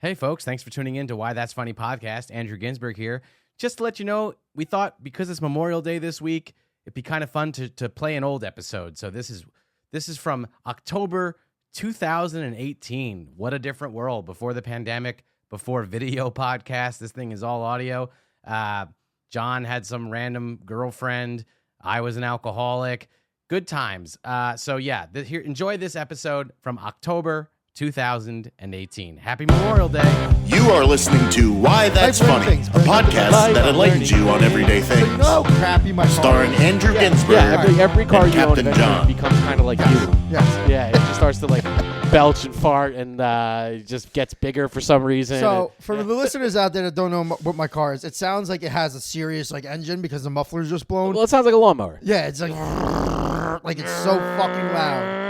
Hey, folks, thanks for tuning in to Why That's Funny podcast. Andrew Ginsberg here. Just to let you know, we thought because it's Memorial Day this week, it'd be kind of fun to play an old episode. So this is from October 2018. What a different world. Before the pandemic, before video podcast. This thing is all audio. John had some random girlfriend. I was an alcoholic. Good times. Here, enjoy this episode from October 2018. Happy Memorial Day. You are listening to Why That's Funny, a podcast that enlightens you on everyday things. No, crappy my car. Starring Andrew Ginsberg every car and you own Captain eventually John. becomes kind of like you. Yes. Yeah, it just starts to like belch and fart and it just gets bigger for some reason. So, for the listeners out there that don't know what my car is, it sounds like it has a serious like engine because the muffler's just blown. Well, it sounds like a lawnmower. Yeah, it's like it's so fucking loud.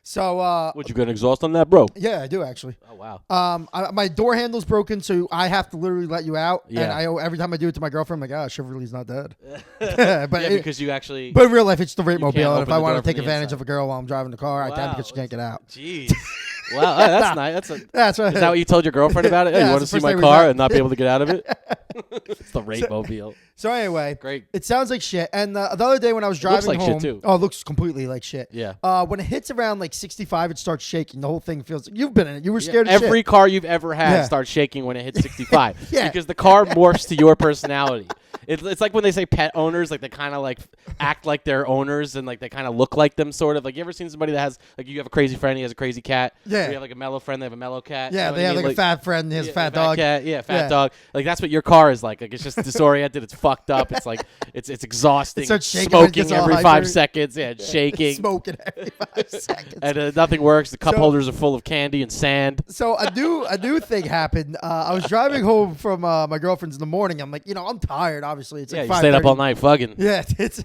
So, Would you get an exhaust on that, bro? yeah, I do actually. Oh, wow. My door handle's broken, so I have to literally let you out. Yeah. And every time I do it to my girlfriend, I'm like, oh, Chivalry's not dead. Because you actually... But in real life, it's the rate You can't mobile. And open if I the want door to take from the advantage inside. of a girl while I'm driving the car, I can because she can't get out. Jeez. Wow, that's nice. That's right. Is that what you told your girlfriend about it? Yeah, You want to that's see the my first thing we car said. and not be able to get out of it? It's the rate mobile. So anyway, Great. It sounds like shit. And the other day when I was driving like shit, home, too. oh, it looks completely like shit. Yeah. When it hits around like 65, it starts shaking. The whole thing feels. You've been in it. You were scared of Every shit. car you've ever had Yeah. starts shaking when it hits 65. Yeah. Because the car morphs to your personality. It's like when they say pet owners, like they kind of like act like they're owners and like they kind of look like them, sort of. Like you ever seen somebody that has like you have a crazy friend, he has a crazy cat. Yeah. Or you have like a mellow friend, they have a mellow cat. Yeah, You know they what I have mean? like a fat friend. He has a fat dog. Cat, fat Yeah. dog. Like that's what your car is like. Like it's just disoriented. It's fucked up. It's like it's exhausting. It starts shaking when it smoking gets all every 5 hyper. seconds. Yeah, it's shaking. Smoking every 5 seconds. And nothing works. The cup So- holders are full of candy and sand. So a new thing happened. I was driving home from my girlfriend's in the morning. I'm like, I'm tired. Obviously, it's Yeah, like you stayed up 5:30. all night fucking. Yeah, it's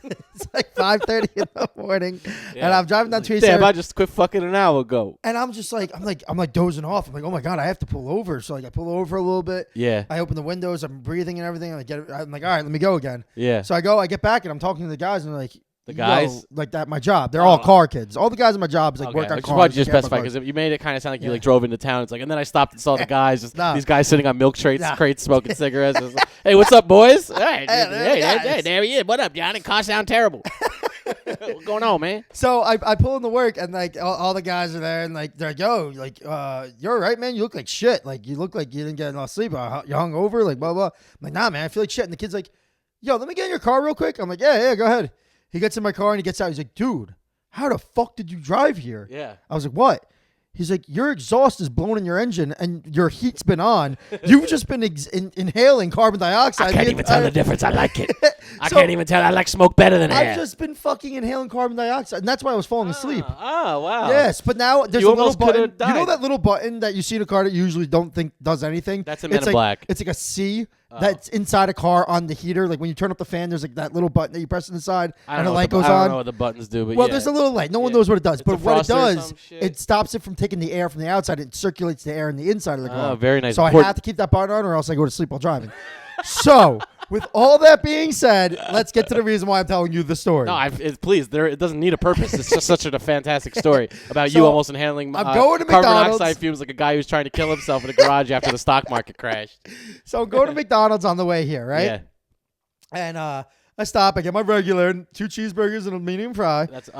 like 5:30 in the morning, and Yeah. I'm driving down to Damn, I just quit fucking an hour ago. and I'm just like, I'm like dozing off. I'm like, oh my god, I have to pull over. So like, I pull over for a little bit. Yeah. I open the windows. I'm breathing and everything. I'm like, all right, let me go again. Yeah. So I get back, and I'm talking to the guys, and they're like, The guys? "Yo," like that. My job. They're all car kids. All the guys in my job like work on Which is cars. why you just care about specify cars. because you made it kind of sound like you Yeah. like drove into town. It's like, and then I stopped and saw the guys, just Nah. these guys sitting on milk crates, Nah. smoking cigarettes. It's like, hey, what's up, boys? Hey, guys. there he is. What up, Johnny? Car sound terrible. What's going on, man? So I pull into work, and like all the guys are there, and like they're like, yo, like you're all right, man. You look like shit. Like you look like you didn't get enough sleep. You hung over, like blah blah. I'm like, nah, man, I feel like shit. And the kid's like, yo, let me get in your car real quick. I'm like, yeah, go ahead. He gets in my car and he gets out. He's like, dude, how the fuck did you drive here? Yeah. I was like, what? He's like, your exhaust is blown in your engine and your heat's been on. You've just been inhaling carbon dioxide. I can't even tell the difference. I like it. I So- can't even tell. I like smoke better than air. I've just been fucking inhaling carbon dioxide, and that's why I was falling asleep. Oh, wow. Yes, but now there's You a little almost coulda button. You know died. that little button that you see in a car that you usually don't think does anything? That's in Men It's in like, Black. It's like a C that's inside a car on the heater. Like when you turn up the fan, there's like that little button that you press inside I don't and know the what light the- goes I don't on. know what the buttons do, but Well, yeah. there's a little light. No one Yeah. knows what it does. It's But a what it frosty or does, some shit. it stops it from taking the air from the outside. It circulates the air in the inside of the car. Oh, very nice. So I Important- have to keep that button on or else I go to sleep while driving. So, with all that being said, let's get to the reason why I'm telling you the story. No, please. It doesn't need a purpose. It's just such a fantastic story about you So, almost inhaling I'm going to carbon McDonald's. monoxide fumes like a guy who's trying to kill himself in a garage after the stock market crashed. So I'm going to McDonald's on the way here, right? Yeah, And I stop. I get my regular 2 cheeseburgers and a medium fry. that's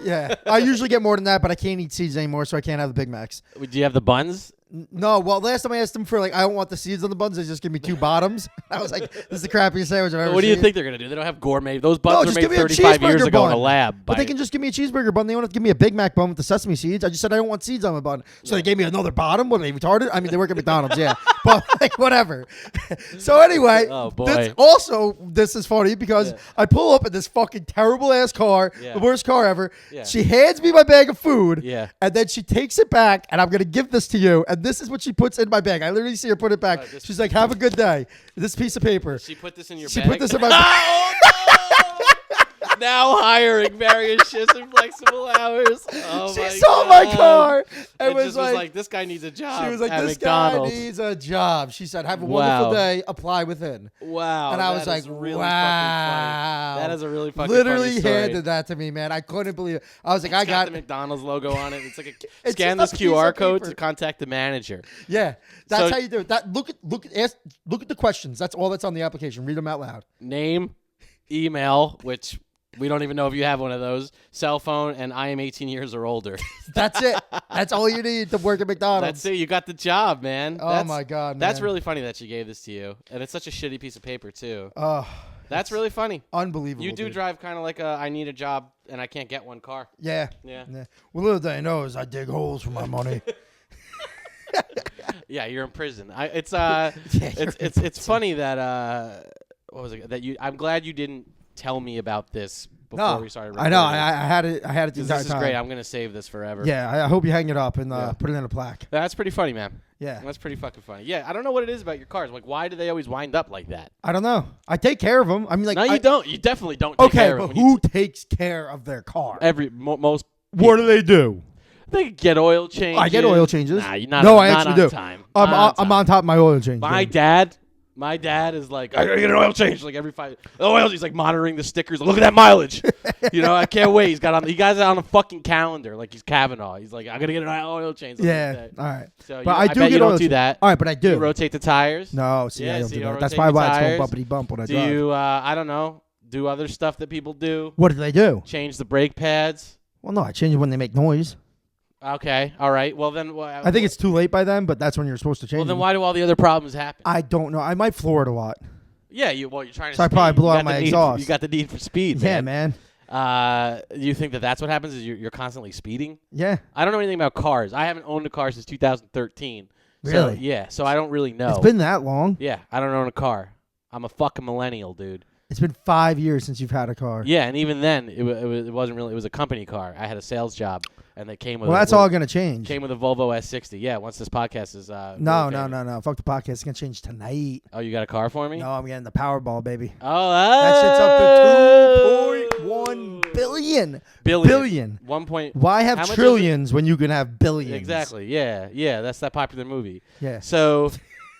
Yeah, I usually get more than that, but I can't eat seeds anymore, so I can't have the Big Macs. Do you have the buns? No, well, last time I asked them for I don't want the seeds on the buns. They just give me 2 bottoms. I was like, this is the crappiest sandwich I've ever What do you seen. think they're gonna do? They don't have gourmet. Those No, buns just were give made me a 35 years cheeseburger ago in a bun. lab. But they can just give me a cheeseburger bun. They don't have to give me a Big Mac bun with the sesame seeds. I just said I don't want seeds on my bun. So they gave me another bottom. What, are they retarded? I mean, they work at McDonald's, yeah. But whatever. So anyway, Oh, boy. this is funny because I pull up in this fucking terrible ass car, Yeah. the worst car ever. Yeah. She hands me my bag of food. Yeah. And then she takes it back, and I'm going to give this to you. And this is what she puts in my bag. I literally see her put it back. this- She's like, have a good day. This piece of paper. She put this in your She bag. put this in my Oh, Now hiring various shifts and flexible hours. Oh She my saw God. my car and It was just like, this guy needs a job. she was like, at this McDonald's. guy needs a job. She said, have a Wow. wonderful day. Apply within. Wow. And I was that like, is really wow. fucking funny. That is a really fucking Literally funny story. handed that to me, man. I couldn't believe it. I was like, It's I got the McDonald's logo on it. It's like It's scan just this a piece QR of code paper. to contact the manager. Yeah, that's So- how you do it. That look at the questions. That's all that's on the application. Read them out loud. Name, email, which we don't even know if you have one of those, cell phone, and I am 18 years or older. That's it. That's all you need to work at McDonald's. That's it. You got the job, man. Oh my God, man. That's really funny that she gave this to you, and it's such a shitty piece of paper too. Oh, That's really funny. unbelievable. You do dude. drive kind of like I need a job and I can't get one car. Yeah. Yeah. Well, little do I know is I dig holes for my money. Yeah, you're in prison. It's you're it's funny that what was it that you? I'm glad you didn't tell me about this before No, we started. I know. recording. I had it. I had it the 'Cause entire this is time. great. I'm gonna save this forever. Yeah. I hope you hang it up and Yeah. put it in a plaque. That's pretty funny, man. Yeah. That's pretty fucking funny. Yeah, I don't know what it is about your cars. Like, why do they always wind up like that? I don't know. I take care of them. I mean, like, No, you don't. You definitely don't. Take Okay, care of but them. who takes care of their car? Most What do they do? they get oil changes. I get oil changes. Nah, you're not. No, I not actually on do. Time. I'm Not I'm time. on top of my oil change. My dad is like, I gotta get an oil change like every 5. Oil. He's like monitoring the stickers. Look at that mileage. You know, I can't wait. He got it on a fucking calendar like he's Kavanaugh. He's like, I gotta get an oil change. Yeah. All right. So But you, I do bet get you don't oil do change. that. All right, but I do. You rotate the tires. No, see, Yeah, I don't so do you that. don't That's rotate probably the why it's tires. called bumpity bump when I Do drive. you? I don't know. Do other stuff that people do. What do they do? Change the brake pads. Well, no, I change it when they make noise. Okay. All right. Well then. I think it's too late by then, but that's when you're supposed to change Well then, them. why do all the other problems happen? I don't know. I might floor it a lot. Yeah. You're trying to. So I speed. probably blew You out got the my need- exhaust. You got the need for speed. Yeah, man. You think that's what happens? Is you're constantly speeding? Yeah. I don't know anything about cars. I haven't owned a car since 2013. So, Really? yeah. So I don't really know. It's been that long. Yeah. I don't own a car. I'm a fucking millennial, dude. It's been 5 years since you've had a car. Yeah, and even then, it wasn't really. It was a company car. I had a sales job, and they came with. Well, that's all going to change. Came with a Volvo S60. Yeah, once this podcast is. No. really famous. Fuck the podcast. It's going to change tonight. Oh, you got a car for me? No, I'm getting the Powerball, baby. Oh, That shit's up to 2.1 billion. Billion. 1 point. Why have How much is it? trillions when you can have billions? Exactly. Yeah. Yeah. That's that popular movie. Yeah. So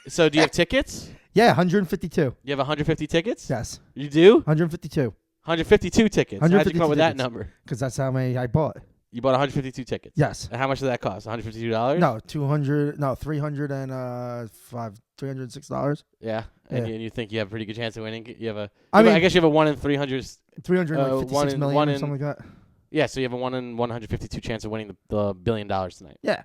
do you have tickets? Yeah, 152. You have 150 tickets? Yes. You do? 152. 152 tickets. How'd you come 152 up with that tickets. number? Because that's how many I bought. You bought 152 tickets. Yes. And how much did that cost? $152? No, 200. No, $306. Yeah. And Yeah. you think you have a pretty good chance of winning? You have a. I mean- I guess you have a 1 in 300. 356 one in- million one or in- something like that. Yeah. So you have a 1 in 152 chance of winning the $1 billion tonight. Yeah.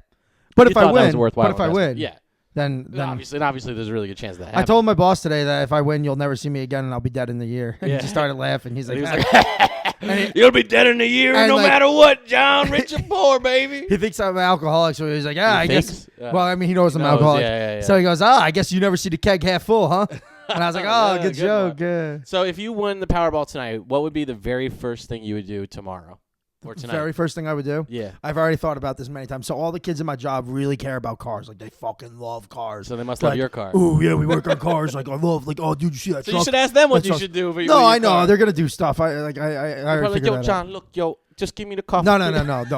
But You if I thought that was a win, worthwhile but if I investment. win, Yeah. then Obviously, there's a really good chance of that I happening. told my boss today that if I win, you'll never see me again, and I'll be dead in the year. And Yeah. he just started laughing. He's like, He was "Ah." like, you'll be dead in a year and no like- matter what, John. Rich or poor, baby. he thinks I'm an alcoholic, so he's like, He I thinks? guess. Yeah. Well, I mean, he knows I'm an Knows, alcoholic. yeah. So he goes, I guess you never see the keg half full, huh? And I was like, oh, Yeah, good good joke. one. Yeah. So if you won the Powerball tonight, what would be the very first thing you would do tomorrow or tonight? Very first thing I would do. Yeah. I've already thought about this many times. So all the kids in my job really care about cars. Like, they fucking love cars. So they must love Like, your car. Oh, yeah, we work on cars. Like, I love, like, oh, dude, you see that So truck? you should ask them what That you truck- should do. For No, your I know. car. They're going to do stuff. I already Probably like, figured yo, that out. John, look, yo, just give me the coffee. No.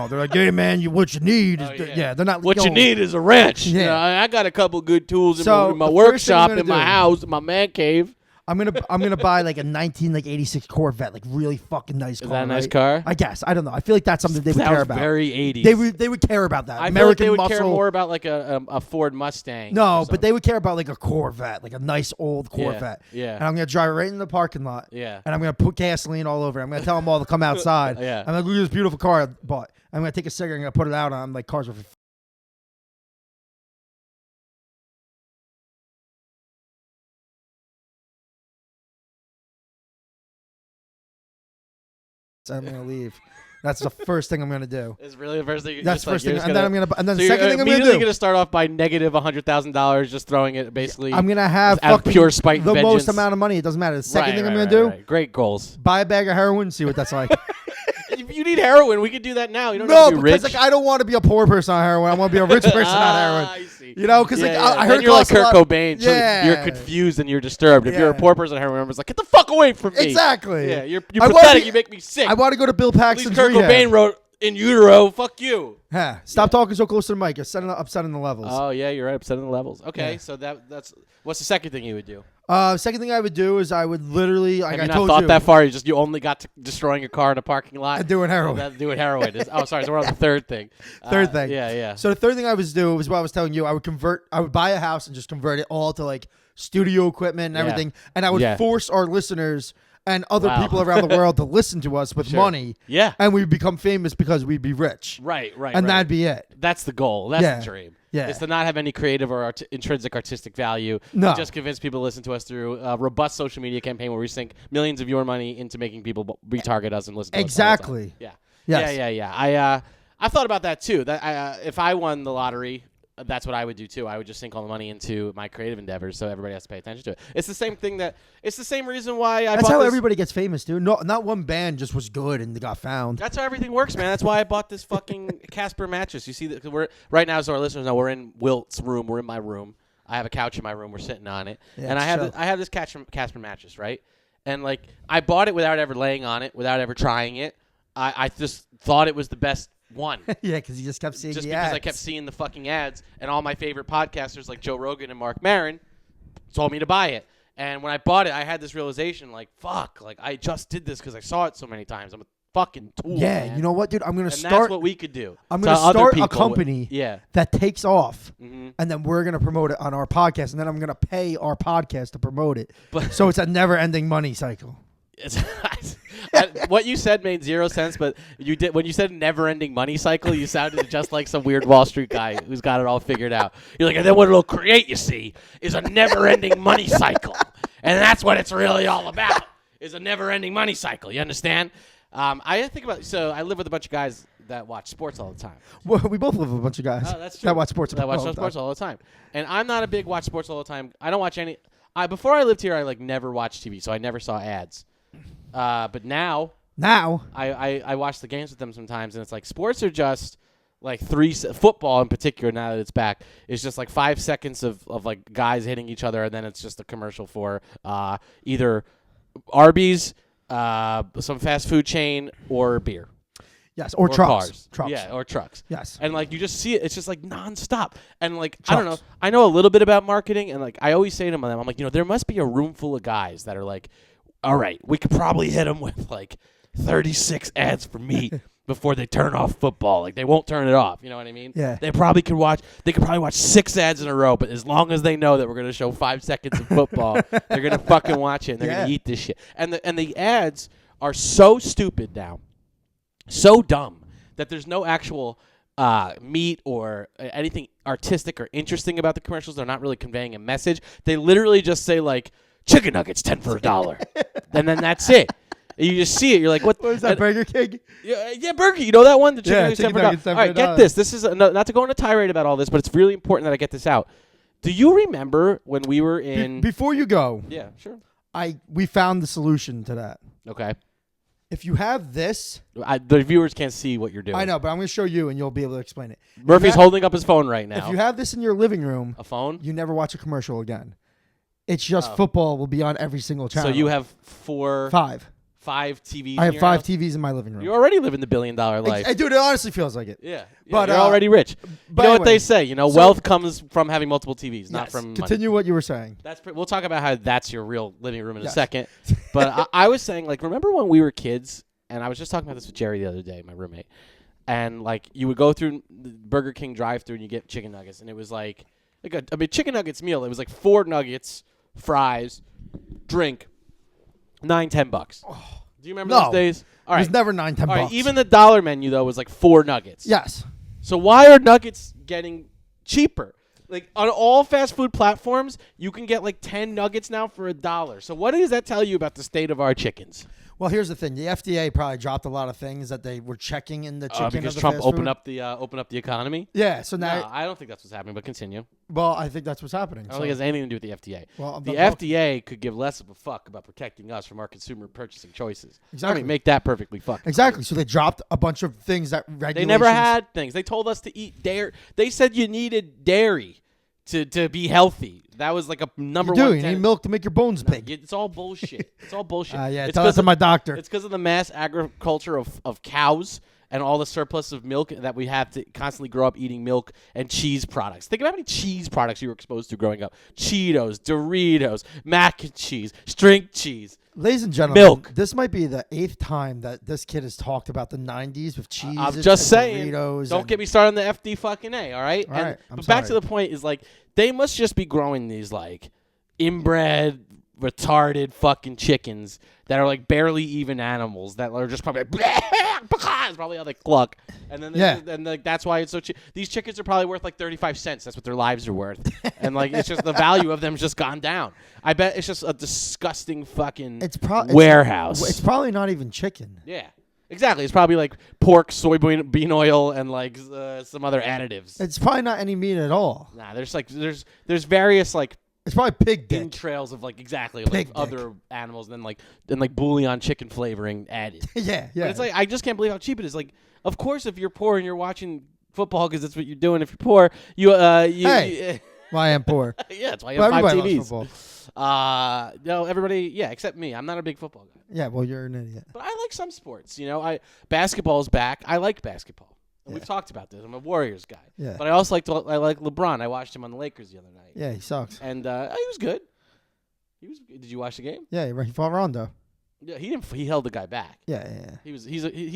They're like, hey, man, what you need is, Oh, yeah. yeah, they're not. What yo, you need is a wrench. Yeah. You know, I got a couple good tools in So, my the first thing I'm workshop, gonna in my do- house, in my man cave. I'm gonna buy like a 1986 Corvette, like really fucking nice car. Is that a nice right? car? I guess. I don't know. I feel like that's something they would That care was about. very 80s. They would care about that. I feel like American they would muscle. care more about like a Ford Mustang. No, or but something. they would care about like a Corvette, like a nice old Corvette. Yeah. And I'm gonna drive it right in the parking lot. Yeah. And I'm gonna put gasoline all over it. I'm gonna tell them all to come outside. Yeah. I'm like, look at this beautiful car I bought. I'm gonna take a cigarette. I'm gonna put it out on like cars with. I'm gonna leave. That's the first thing I'm gonna do. It's really the first thing. That's the first thing, and then I'm gonna, and then So the second you're thing I'm gonna immediately do. gonna start off by negative $100,000, just throwing it basically. I'm gonna have out of fucking pure spite and the vengeance. most amount of money. It doesn't matter. The second Right, thing I'm right, gonna right, do: right. Great goals. buy a bag of heroin, see what that's like. If you need heroin, we could do that now. You don't No, have to be because rich. like I don't want to be a poor person on heroin. I want to be a rich person on I heroin. see. You know, because like I heard and you're like costs a Kurt lot. Cobain. Yeah. So you're confused and you're disturbed. If you're a Yeah. poor person, I remember it's like, get the fuck away from me. Exactly. Yeah, you're I wanna pathetic. be- You make me sick. I want to go to Bill At least Paxton's Kurt rehab. Cobain wrote in utero. Fuck you. Huh. Stop talking so close to the mic. You're upsetting the levels. Oh yeah, you're right. Upsetting the levels. Okay, Yeah. so that's what's the second thing you would do? Second thing I would do is I would literally, like Have I you not told thought you, that far? You only got to destroying a car in a parking lot. doing heroin. Doing heroin. Oh, sorry. So we're on the third thing. Third thing. Yeah. So the third thing I would do was what I was telling you. I would buy a house and just convert it all to like studio equipment and Yeah. everything. And I would Yeah. force our listeners and other Wow. people around the world to listen to us with Sure. money. Yeah. And we'd become famous because we'd be rich. Right. And right. that'd be it. That's the goal. That's Yeah. the dream. Yeah. Is to not have any creative or intrinsic artistic value. No. Just convince people to listen to us through a robust social media campaign where we sink millions of your money into making people retarget us and listen to us. Exactly. All the time. Yes. Yeah. I thought about that too. That if I won the lottery, that's what I would do too. I would just sink all the money into my creative endeavors, so everybody has to pay attention to it. It's the same thing it's the same reason why I That's bought how this. everybody gets famous, dude. No, not one band just was good and they got found. That's how everything works, man. That's why I bought this fucking Casper mattress. You see, we're right now, so our listeners know we're in Wilt's room. We're in my room. I have a couch in my room. We're sitting on it, Yeah, and it's I have this Casper mattress, right? And like I bought it without ever laying on it, without ever trying it. I just thought it was the best one. Yeah, because you just kept seeing Just the because ads. I kept seeing the fucking ads, and all my favorite podcasters like Joe Rogan and Mark Maron told me to buy it. And when I bought it, I had this realization, like, fuck, like I just did this because I saw it so many times. I'm a fucking tool. Yeah, man. you know what, dude? I'm gonna And start. that's what we could do. I'm to gonna other start a people. company Yeah. that takes off, Mhm. and then we're gonna promote it on our podcast, and then I'm gonna pay our podcast to promote it. But- So it's a never-ending money cycle. What you said made zero sense, but you did when you said never-ending money cycle. You sounded just like some weird Wall Street guy who's got it all figured out. You're like, and then what it'll create, you see, is a never-ending money cycle, and that's what it's really all about. Is a never-ending money cycle. You understand? I think about. So I live with a bunch of guys that watch sports all the time. Well, we both live with a bunch of guys Oh, that's true. that watch sports. That watch all the sports time. all the time, and I'm not a big watch sports all the time. I don't watch any. Before I lived here, I like never watched TV, so I never saw ads. But now Now, I watch the games with them sometimes, and it's like sports are just like football in particular. Now that it's back, is just like 5 seconds of like guys hitting each other, and then it's just a commercial for either Arby's, some fast food chain, or beer. yes, or trucks. Cars. Trucks. Yeah, or trucks. Yes. And like you just see it, it's just like nonstop. And like I don't know, Trucks. I know a little bit about marketing, and like I always say to them, I'm like, there must be a room full of guys that are like, all right, we could probably hit them with like 36 ads for meat before they turn off football. Like they won't turn it off. You know what I mean? Yeah. They probably could watch. They could probably watch 6 ads in a row, but as long as they know that we're gonna show 5 seconds of football, they're gonna fucking watch it. And they're Yeah. gonna eat this shit. And the ads are so stupid now, so dumb that there's no actual meat or anything artistic or interesting about the commercials. They're not really conveying a message. They literally just say like chicken nuggets 10 for $1, and then that's it. And you just see it. You're like, what? What is that, Burger King? Yeah, Burger. You know that one? The chicken Yeah, nuggets 10 chicken for nuggets $1. 10 All for right, get $1. this. This is not to go on a tirade about all this, but it's really important that I get this out. Do you remember when we were in? Before you go, Yeah, sure. we found the solution to that. Okay. If you have this, The viewers can't see what you're doing. I know, but I'm going to show you, and you'll be able to explain it. Murphy's ha- holding up his phone right now. If you have this in your living room, a phone. you never watch a commercial again. It's just football will be on every single So channel. you have five TVs. I have in your 5 house? TVs in my living room. You already live in the $1 billion life. Dude, it honestly feels like it. Yeah, But, you're already rich. You but know what they anyway, say? You know, so- wealth comes from having multiple TVs, not Yes, from money. continue what you were saying. We'll talk about how that's your real living room in a Yes. second. But I was saying, like, remember when we were kids? And I was just talking about this with Jerry the other day, my roommate. And like, you would go through the Burger King drive-thru and you get chicken nuggets, and it was like a chicken nuggets meal. It was like 4 nuggets, fries, drink, $9-10. Do you remember No. those days? All It right. was never 9-10 All right, bucks. even the dollar menu though was like 4 nuggets. Yes. So why are nuggets getting cheaper? Like on all fast food platforms, you can get like 10 nuggets now for $1. So what does that tell you about the state of our chickens? Well, here's the thing. The FDA probably dropped a lot of things that they were checking in the chicken Because of the Trump fast opened food. up the economy. Yeah, so now, No, I don't think that's what's happening. But continue. well, I think that's what's happening. I don't think it has anything to do with the FDA. Well, the well- FDA could give less of a fuck about protecting us from our consumer purchasing choices. Exactly. I mean, make that perfectly fucking Exactly. clear. So they dropped a bunch of things that regulations. They never had things. They told us to eat dairy. They said you needed dairy to be healthy. That was like a number You do. one. You need tenet. milk to make your bones No, big. it's all bullshit. It's all bullshit. Yeah, it's tell that to my doctor. It's because of the mass agriculture of cows and all the surplus of milk that we have to constantly grow up eating milk and cheese products. Think about how many cheese products you were exposed to growing up. Cheetos, Doritos, mac and cheese, string cheese. Ladies and gentlemen, Milk. this might be the 8th time that this kid has talked about the 90s with cheese. I'm just saying. Doritos Don't get me started on the FD fucking A, all right? All right, I'm but back to sorry. the point is, like, they must just be growing these, like, inbred, retarded fucking chickens that are, like, barely even animals that are just probably like, that's probably how they cluck. And then like, that's why it's so cheap. These chickens are probably worth, like, 35 cents. That's what their lives are worth. And, like, it's just the value of them has just gone down. I bet it's just a disgusting fucking warehouse. It's probably not even chicken. Yeah. Exactly. It's probably like pork, soybean oil, and like some other additives. It's probably not any meat at all. Nah, there's various like It's probably pig dick. entrails of like exactly Pig like dick. other animals, and then like bouillon chicken flavoring added. Yeah. But it's like I just can't believe how cheap it is. Like, of course, if you're poor and you're watching football because that's what you're doing. If you're poor, Hey. Well, I am poor. yeah, that's why you But have 5 everybody TVs. loves football. No, everybody, yeah, except me. I'm not a big football guy. Yeah, well, you're an idiot. But I like some sports. Basketball's back. I like basketball. And we've talked about this. I'm a Warriors guy. Yeah. But I also I like LeBron. I watched him on the Lakers the other night. Yeah, he sucks. And he was good. Did you watch the game? Yeah, he fought Rondo. Yeah, he didn't. He held the guy back. Yeah. He's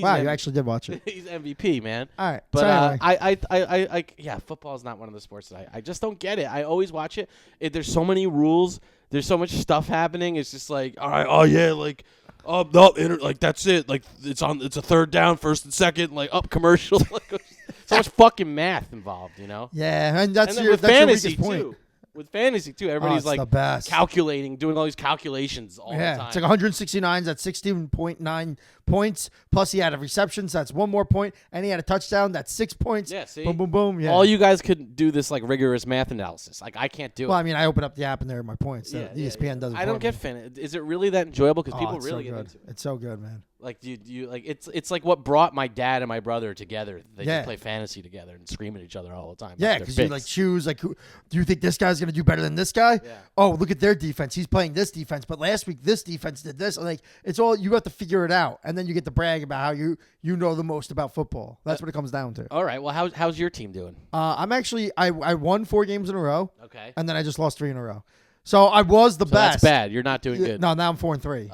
Wow, an you actually did watch it. he's MVP, man. All right. But so I football is not one of the sports that I just don't get it. I always watch it. There's so many rules. There's so much stuff happening. It's just like, all right, oh yeah, like, like that's it. Like it's a third down, first and second, like up commercial. Like, so much fucking math involved, Yeah, and that's then your with that's your fantasy weakest point. too. With fantasy too, everybody's it's like the best. calculating, doing all these calculations all the time. It's like 169. That's 16.9 points. Plus, he had a reception, so that's one more point, and he had a touchdown. That's 6 points. Yeah, see? Boom, boom, boom. Yeah. All you guys could do this like rigorous math analysis. Like I can't do Well, it. I mean, I open up the app and there are my points. So Yeah, ESPN doesn't. I don't for get me. fan. Is it really that enjoyable? Because people it's really so get good. into it. It's so good, man. Like you like it's like what brought my dad and my brother together. They Yeah. just play fantasy together and scream at each other all the time. Yeah, Like, because they're you like bits. choose like, who do you think this guy's gonna do better than this guy? Yeah. Oh, look at their defense. He's playing this defense, but last week this defense did this. Like it's all you have to figure it out, and then you get to brag about how you know the most about football. That's what it comes down to. All right. Well, how's your team doing? I'm actually I won 4 games in a row, Okay. and then I just lost 3 in a row. So I was the So best. that's bad. You're not doing good. No, now I'm 4-3.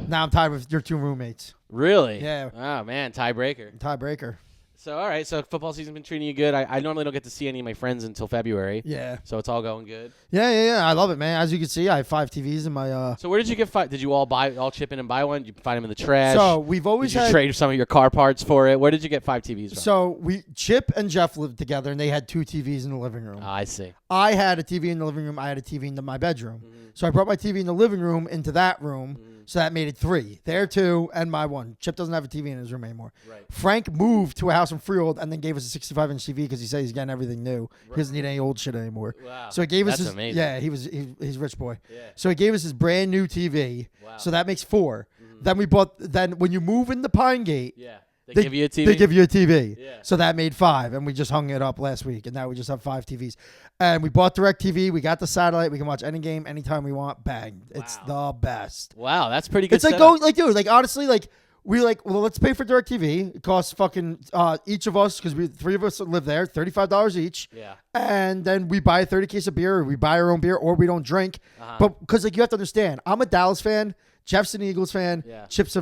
Now I'm tied with your 2 roommates. Really? Yeah. Oh man, tiebreaker. Tiebreaker. So all right. So football season's been treating you good. I normally don't get to see any of my friends until February. Yeah. So it's all going good. Yeah. I love it, man. As you can see, I have 5 TVs in my. So where did you get? Did you all chip in and buy one? Did you find them in the trash? So we've always Did you had. trade some of your car parts for it? Where did you get 5 TVs from? So Chip and Jeff lived together, and they had 2 TVs in the living room. I see. I had a TV in the living room. I had a TV in my bedroom. So I brought my TV in the living room into that room. So that made it 3. There 2 and my 1. Chip doesn't have a TV in his room anymore. Right. Frank moved to a house in Freehold and then gave us a 65-inch TV because he said he's getting everything new. He doesn't need any old shit anymore. Wow. So he gave us That's his amazing. Yeah, he's a rich boy. Yeah. So he gave us his brand new TV. Wow. So that makes 4. Then when you move into Pine Gate, Yeah. They give you a TV. They give you a TV. Yeah. So that made 5, and we just hung it up last week, and now we just have 5 TVs. And we bought DirecTV. We got the satellite. We can watch any game anytime we want. Bang! It's the best. Wow, that's pretty good. It's like setup. dude, like honestly, like we well, let's pay for DirecTV. It costs fucking each of us because we 3 of us live there, $35 each. Yeah. And then we buy a 30 case of beer, or we buy our own beer, or we don't drink. But because like you have to understand, I'm a Dallas fan. Jeff's an Eagles fan. Yeah. Chip's a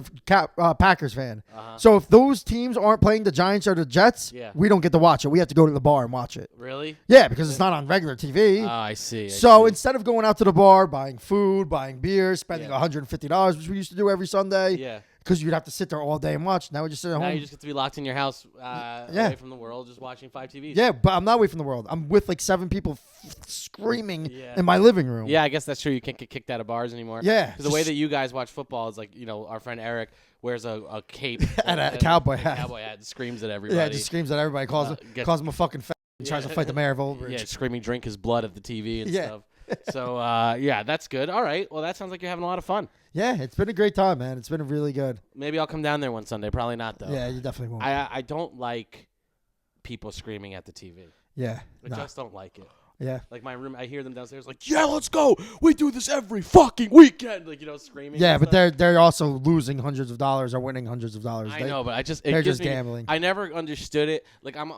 Packers fan. So if those teams aren't playing the Giants or the Jets, we don't get to watch it. We have to go to the bar and watch it. Really? Yeah, because it's not on regular TV. Oh, I see. So instead of going out to the bar, buying food, buying beer, spending Yeah. $150, which we used to do every Sunday, Yeah. because you'd have to sit there all day and watch. Now we just sit at Now home. you just get to be locked in your house, away from the world, just watching 5 TVs. Yeah, but I'm not away from the world. I'm with like 7 people screaming Yeah. in my living room. Yeah, I guess that's true. You can't get kicked out of bars anymore. Yeah, Because the way just- that you guys watch football is like, our friend Eric wears a cape And a cowboy hat. Cowboy hat and screams at everybody. Yeah, just screams at everybody, calls him a fucking fat, and tries to fight the mayor of Old Bridge. Yeah, screaming drink his blood at the TV and Yeah. stuff. So, yeah, that's good. All right. Well, that sounds like you're having a lot of fun. Yeah, it's been a great time, man. It's been really good. Maybe I'll come down there one Sunday. Probably not, though. Yeah, you definitely won't. I don't like people screaming at the TV. yeah. I Nah. just don't like it. Yeah. Like my room, I hear them downstairs like, yeah, let's go. We do this every fucking weekend. Like, screaming. Yeah, and but stuff. they're also losing hundreds of dollars or winning hundreds of dollars. I know, but they're gives just me, gambling. I never understood it. Like I'm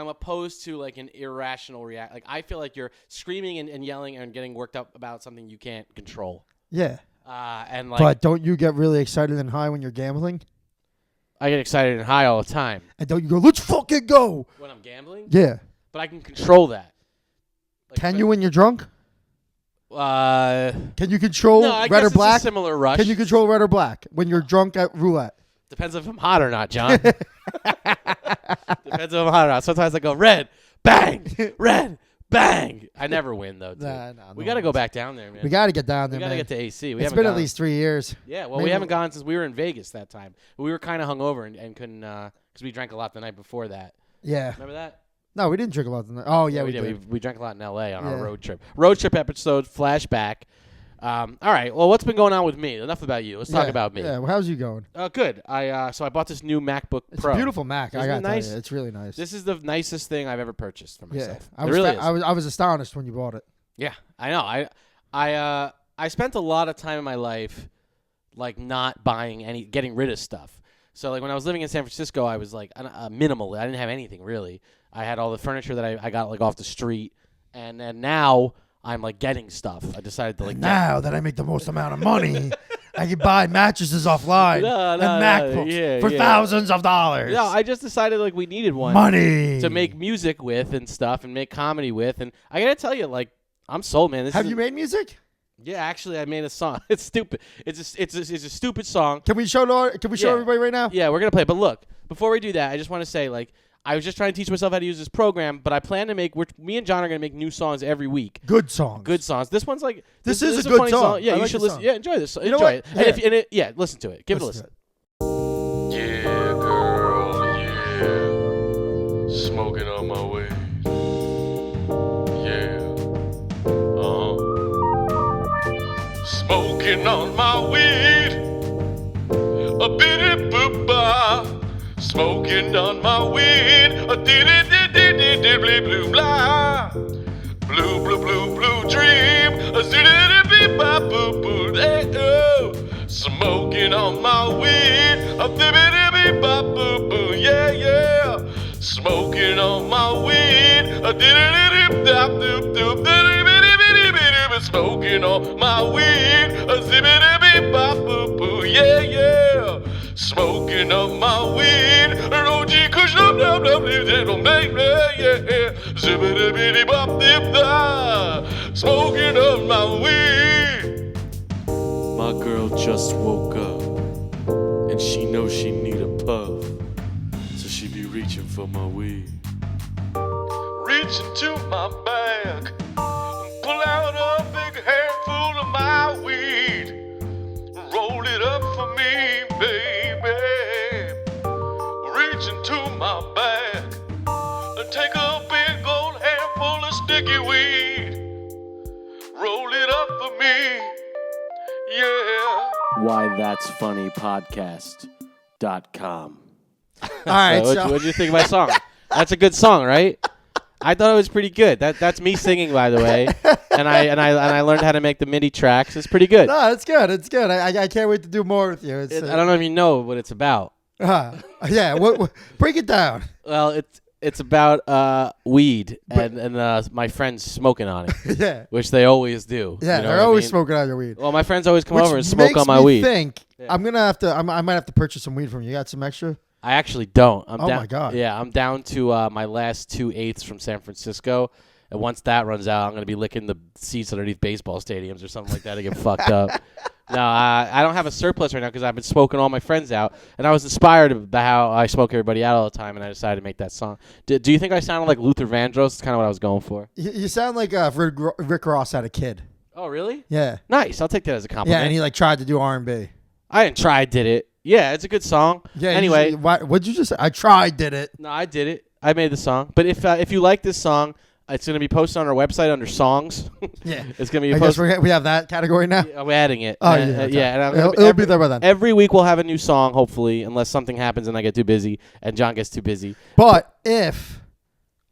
opposed to like an irrational react. Like I feel like you're screaming and yelling and getting worked up about something you can't control. Yeah. And like, But don't you get really excited and high when you're gambling? I get excited and high all the time. And don't you go, let's fucking go? When I'm gambling? Yeah. But I can control that. Like, Can you when you're drunk? Can you control no, I red guess or black? It's a similar rush. Can you control red or black when you're drunk at roulette? Depends if I'm hot or not, John. Depends if I'm hot or not. Sometimes I go red, bang, red, bang. I never win though. Dude. We got to go back down there, man. We got to get down there, We got to man. get to AC. It's been at least 3 years. Yeah, well, Maybe we haven't gone since we were in Vegas that time. We were kind of hungover and couldn't because we drank a lot the night before that. Yeah. Remember that? No, we didn't drink a lot tonight. Oh, yeah, we did. We drank a lot in L.A. on our Yeah. road trip. Road trip episode, flashback. All right, well, what's been going on with me? Enough about you. Let's talk about me. Yeah, well, how's you going? Good. So I bought this new MacBook It's Pro. a beautiful Mac. Isn't I got it to tell nice? you. It's really nice. This is the nicest thing I've ever purchased for yeah. myself. I It was really is. I was astonished when you bought it. Yeah, I know. I spent a lot of time in my life like not buying getting rid of stuff. So like when I was living in San Francisco, I was like minimal. I didn't have anything really. I had all the furniture that I got like off the street, and then now I'm like getting stuff. I decided to like Now that I make the most amount of money, I can buy mattresses offline and MacBooks for thousands of dollars. No, I just decided like we needed one Money to make music with and stuff and make comedy with, and I gotta tell you, like I'm sold, man. Have you made music? Yeah, actually, I made a song. It's stupid. It's a stupid song. Can we show everybody right now? Yeah, we're gonna play. But look, before we do that, I just want to say, like, I was just trying to teach myself how to use this program, but I plan to make. Me and John are gonna make new songs every week. Good songs. Good songs. This one's like this is a funny good song. Yeah, I you like should this listen. song. Yeah, enjoy this. You know Enjoy what? it. Yeah, listen to it. Give it a listen. Yeah, girl, yeah. Smoking on my way. Yeah. Smoking on my weed. A bitty booba. Smoking on my weed. A diddy diddy diddy blue blah. Blue, blue, blue, blue dream. A ziddy bee ba boo boo. Hey, oh. Smoking on my weed. A dibby bee ba boo boo. Yeah, yeah. Smoking on my weed. A diddy da doop doop. Smoking on my weed. A zibbity bee ba boo boo. Yeah, yeah. Smoking on my weed. An OG kush up, up, up, it'll make me, yeah. Zibbity bitty bop dip da. Smoking on my weed. My girl just woke up, and she knows she need a puff, so she be reaching for my weed. Reaching to my bag, pull out a big handful of my weed. Roll it up for me, baby. Reaching to my bag, and take a big old handful of sticky weed. Roll it up for me, yeah. Why That's Funny Podcast.com. All right. So what'd you think of my song? That's a good song, right? I thought it was pretty good. That's me singing, by the way, and I learned how to make the MIDI tracks. It's pretty good. No, it's good. It's good. I can't wait to do more with you. I don't know if you know what it's about. Yeah. What? Break it down. Well, it's about weed and my friends smoking on it. Yeah. Which they always do. Yeah, you know they're what always I mean? smoking on your weed. Well, my friends always come Which over and smoke makes on my me weed. think Yeah. I'm gonna have to. I might have to purchase some weed from you. You got some extra? I actually don't. Oh my God. Yeah, I'm down to my last 2/8 from San Francisco. And once that runs out, I'm going to be licking the seats underneath baseball stadiums or something like that to get fucked up. No, I don't have a surplus right now because I've been smoking all my friends out. And I was inspired by how I smoke everybody out all the time, and I decided to make that song. Do you think I sounded like Luther Vandross? That's kind of what I was going for. You sound like Rick Ross had a kid. Oh, really? Yeah. Nice. I'll take that as a compliment. Yeah, and he like tried to do R&B. I didn't try, I did it. Yeah, it's a good song. Yeah. Anyway. What'd you just say? I tried, did it. No, I did it. I made the song. But if you like this song, it's going to be posted on our website under songs. Yeah. It's going to be I guess we have that category now. I'm adding it. Oh, yeah. Okay. Yeah. And It'll be there by then. Every week we'll have a new song, hopefully, unless something happens and I get too busy and John gets too busy. But if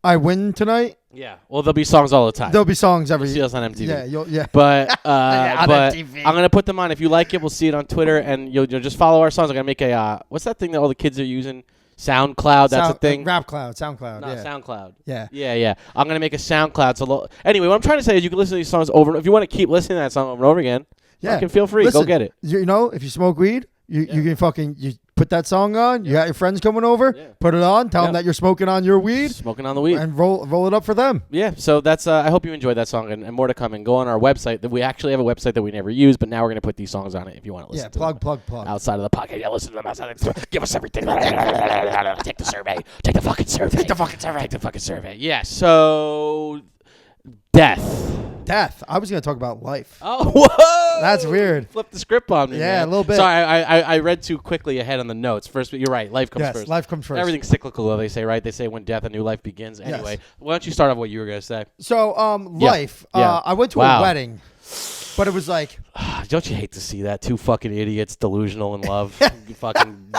I win tonight. Yeah. Well, there'll be songs all the time. There'll be songs every. You'll see us on MTV. Yeah. But on but MTV. I'm gonna put them on. If you like it, we'll see it on Twitter, and you'll just follow our songs. I'm gonna make a what's that thing that all the kids are using? SoundCloud. That's a thing. SoundCloud. No, Yeah. SoundCloud. Yeah. Yeah. I'm gonna make a SoundCloud. So anyway, what I'm trying to say is you can listen to these songs over. If you want to keep listening to that song over and over again, Yeah. fucking feel free. Listen, Go get it. You know, if you smoke weed, you can fucking put that song on. You got your friends coming over. Yeah. Put it on. Tell them that you're smoking on your weed. Smoking on the weed. And roll it up for them. Yeah, so that's. I hope you enjoyed that song, and more to come. And go on our website. That we actually have a website that we never use, but now we're gonna put these songs on it. If you want to listen, Yeah, to them plug. outside of the podcast. Yeah, listen to them outside. Give us everything. Take the survey. Take the fucking survey. Take the fucking survey. Yeah. So, death. I was gonna talk about life. Oh, whoa! That's weird. Flip the script on me. Yeah, man. a little bit. Sorry, I read too quickly ahead on the notes. First, you're right. Life comes Yes, first. life comes first. Everything's cyclical, though. They say, right? They say when death, a new life begins. Anyway, why don't you start off what you were gonna say? So, Yeah. life. Yeah. I went to Wow. a wedding, but it was like, Don't you hate to see that? Two fucking idiots delusional in love, fucking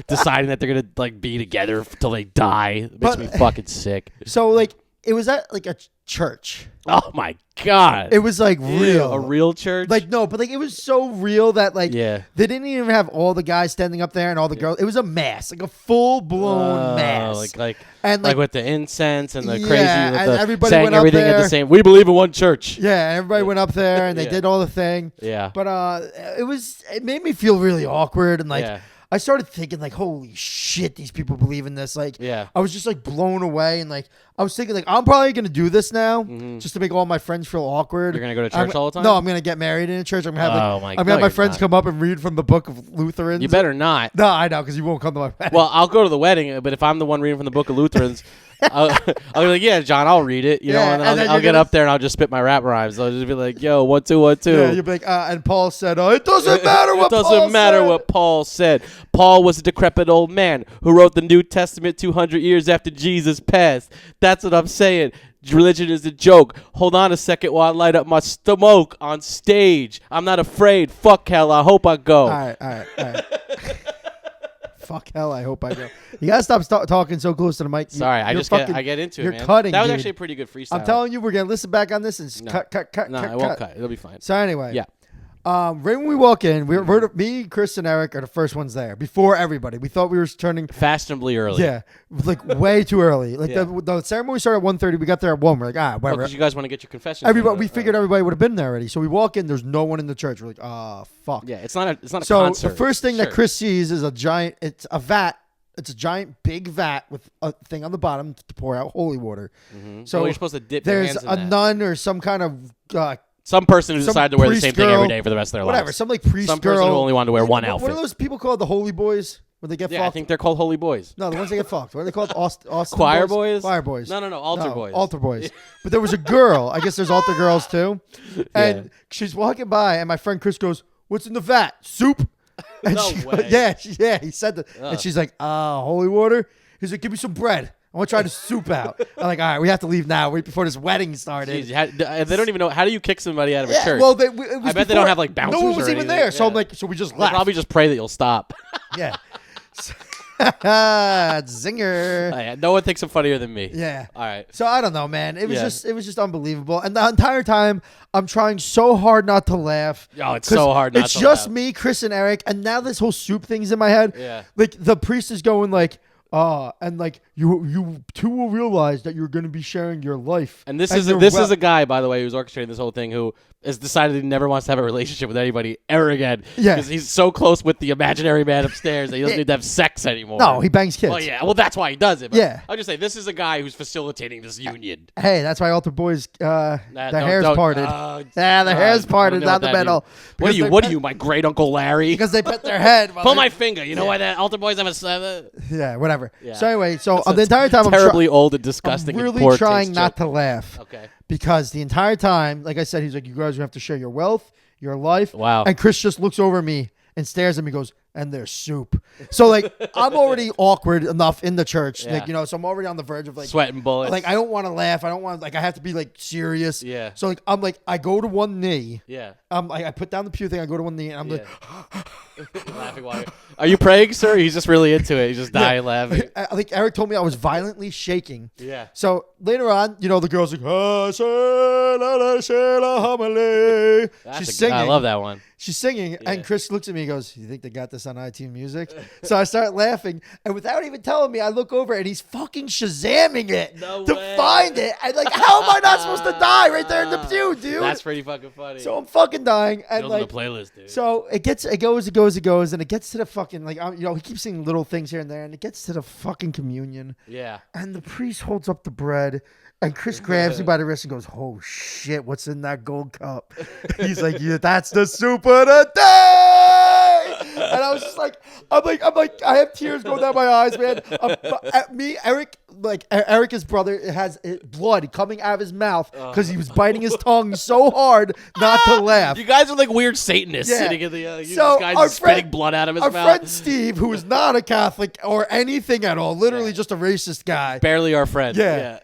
deciding that they're gonna like be together till they die. It makes But- me fucking sick. so like it was at like a church. Oh my god! It was like real, a real church. Like no, but like it was so real that like Yeah. they didn't even have all the guys standing up there and all the girls. It was a mass, like a full blown mass. like and like with the incense and the Yeah, crazy, and with the everybody saying went up everything at the there. same. We believe in one church. yeah, and everybody went up there and they Yeah. did all the thing. Yeah. But it made me feel really awkward and like Yeah. I started thinking like, holy shit, these people believe in this. Like, Yeah. I was just like blown away and like I was thinking like I'm probably gonna do this now Mhm. just to make all my friends feel awkward. You're gonna go to I'm- church all the time? No, I'm gonna get married in a church. I'm gonna have Oh my I'm God, gonna have my you're friends not. come up and read from the book of Lutherans. You better not. No, I know because you won't come to my wedding. Well, I'll go to the wedding, but if I'm the one reading from the Book of Lutherans, I'll be like, "Yeah, John, I'll read it." You know, Yeah, and and then I'll you're get gonna- up there and I'll just spit my rap rhymes. I'll just be like, "Yo, 1 2 1 2." Yeah, you'll be like, and Paul said, it doesn't matter what It doesn't Paul matter said. what Paul said. Paul was a decrepit old man who wrote the New Testament 200 years after Jesus passed. That's what I'm saying. Religion is a joke. Hold on a second while I light up my smoke on stage. I'm not afraid. Fuck hell. I hope I go. All right. Fuck hell, I hope I go. You gotta stop talking so close to the mic. Sorry, I You're just fucking- I get into you're it, man. cutting, that was dude. actually a pretty good freestyle. I'm telling you, we're gonna listen back on this and No. cut. No, I won't cut. It'll be fine. So anyway, Yeah. right when we walk in, me, Chris, and Eric are the first ones there before everybody. We thought we were turning. Fashionably early. Yeah, like way too early. Like Yeah. the ceremony started at 1:30. We got there at 1. We're like, whatever. Because you guys want to get your confession. Everybody, we figured everybody would have been there already. So we walk in. There's no one in the church. We're like, fuck. Yeah, it's not a So concert. the first thing that Sure. Chris sees is a giant. It's a vat. It's a giant big vat with a thing on the bottom to pour out holy water. Mhm. So Well, you're supposed to dip your there's hands in a that. nun or some kind of Some person who some decided to wear the priest same thing every girl, day for the rest of their whatever. lives. Some like priest Some girl person who only wanted to wear one What outfit. are those people called? The holy boys when they get Yeah, I fucked? think they're called holy boys. No, the ones that get fucked. What are they called? Austin Choir boys? Choir boys. No, altar boys. Altar boys. But there was a girl. I guess there's altar girls too. And Yeah. she's walking by, and my friend Chris goes, "What's in the vat? Soup?" And No she, way. yeah, he said that. And she's like, holy water." He's like, "Give me some bread. I want to try the soup out." I'm like, "All right, we have to leave now, right before this wedding started." Jeez, they don't even know. How do you kick somebody out of a Yeah, church? well, it was I bet they before- don't have, like, bouncers No one was or even anything. there, so I'm Yeah. like, so we just They left. probably just pray that you'll stop. Yeah. Zinger. Yeah, no one thinks I'm funnier than me. Yeah. All right. So I don't know, man. It was Yeah. just unbelievable. And the entire time I'm trying so hard not to laugh. Oh, it's 'Cause so hard not It's to just laugh. me, Chris, and Eric, and now this whole soup thing's in my head. Yeah. Like the priest is going like, and like you two will realize that you're going to be sharing your life. And this and is your this wel- is a guy, by the way, who's orchestrating this whole thing, who has decided he never wants to have a relationship with anybody ever again. Yeah. Because he's so close with the imaginary man upstairs that he doesn't need to have sex anymore. No, he bangs kids. Well, yeah. Well, that's why he does it. But Yeah. I'll just say this is a guy who's facilitating this union. Hey, that's why altar boys. Nah, The don't- hair's don't- parted. Yeah, the hair's parted, not the middle. What are you? Because What they are you, my great uncle Larry? Because they put their head. while Pull they- my finger. You know why the altar boys have a Yeah, whatever. Yeah. So anyway, the entire time terribly old and I'm disgusting. really and poor trying taste not joke. to laugh. Okay. Because the entire time, like I said, he's like, "You guys have to share your wealth, your life." Wow. And Chris just looks over at me and stares at me, and goes, and there's soup. So like I'm already awkward enough in the church, Yeah. like so I'm already on the verge of like Sweating bullets. Like I don't want to laugh. I don't want like I have to be like serious. Yeah. So like I'm like I go to one knee. Yeah. I put down the pew thing. I go to one knee and I'm like. Laughing while Are you praying, sir? He's just really into it. He's just dying laughing. I think Eric told me I was violently shaking. Yeah. So later on, the girl's like, she's singing. I love that one. She's singing, and Chris looks at me and goes, "You think they got this on iTunes Music?" So I start laughing, and without even telling me, I look over and he's fucking Shazamming it to find it. And like, how am I not supposed to die right there in the pew, dude? That's pretty fucking funny. So I'm fucking dying, and Building like, a playlist, dude. so it goes, and it gets to the fucking like, he keeps saying little things here and there, and it gets to the fucking communion. Yeah. And the priest holds up the bread, and Chris grabs me by the wrist and goes, "Oh shit, what's in that gold cup?" He's like, "Yeah, that's the soup of the day." And I was just like, I'm like, I have tears going down my eyes, man. Eric, his brother, has blood coming out of his mouth because he was biting his tongue so hard not to laugh. You guys are like weird Satanists Yeah. sitting in the. So this guy's our spitting friend- blood out of his Our mouth. friend Steve, who is not a Catholic or anything at all, literally just a racist guy. Barely our friend. Yeah.